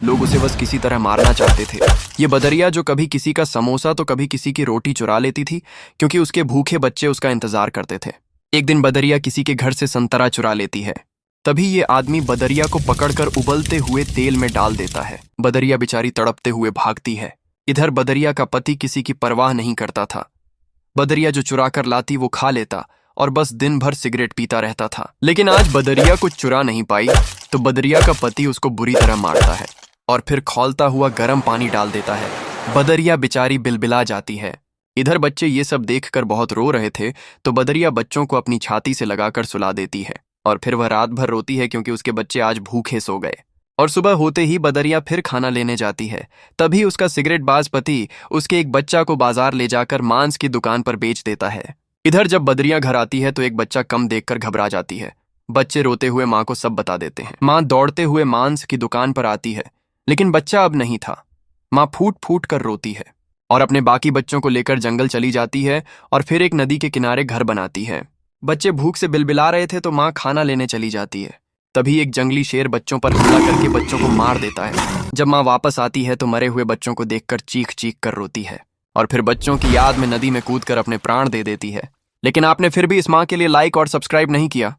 लोग उसे बस किसी तरह मारना चाहते थे। ये बदरिया जो कभी किसी का समोसा तो कभी किसी की रोटी चुरा लेती थी, क्योंकि उसके भूखे बच्चे उसका इंतजार करते थे। एक दिन बदरिया किसी के घर से संतरा चुरा लेती है। तभी ये आदमी बदरिया को पकड़कर उबलते हुए तेल में डाल देता है। बदरिया बेचारी तड़पते हुए भागती है। इधर बदरिया का पति किसी की परवाह नहीं करता था। बदरिया जो चुरा कर लाती वो खा लेता और बस दिन भर सिगरेट पीता रहता था। लेकिन आज बदरिया कुछ चुरा नहीं पाई, तो बदरिया का पति उसको बुरी तरह मारता है और फिर खौलता हुआ गर्म पानी डाल देता है। बदरिया बेचारी बिलबिला जाती है। इधर बच्चे ये सब देखकर बहुत रो रहे थे, तो बदरिया बच्चों को अपनी छाती से लगाकर सुला देती है और फिर वह रात भर रोती है, क्योंकि उसके बच्चे आज भूखे सो गए। और सुबह होते ही बदरिया फिर खाना लेने जाती है। तभी उसका सिगरेटबाज पति उसके एक बच्चा को बाजार ले जाकर मांस की दुकान पर बेच देता है। इधर जब बदरिया घर आती है तो एक बच्चा कम देखकर घबरा जाती है। बच्चे रोते हुए माँ को सब बता देते हैं। माँ दौड़ते हुए मांस की दुकान पर आती है, लेकिन बच्चा अब नहीं था। माँ फूट फूट कर रोती है और अपने बाकी बच्चों को लेकर जंगल चली जाती है और फिर एक नदी के किनारे घर बनाती है। बच्चे भूख से बिलबिला रहे थे, तो माँ खाना लेने चली जाती है। तभी एक जंगली शेर बच्चों पर हमला करके बच्चों को मार देता है। जब माँ वापस आती है तो मरे हुए बच्चों को देखकर चीख चीख कर रोती है और फिर बच्चों की याद में नदी में कूदकर अपने प्राण दे देती है। लेकिन आपने फिर भी इस माँ के लिए लाइक और सब्सक्राइब नहीं किया।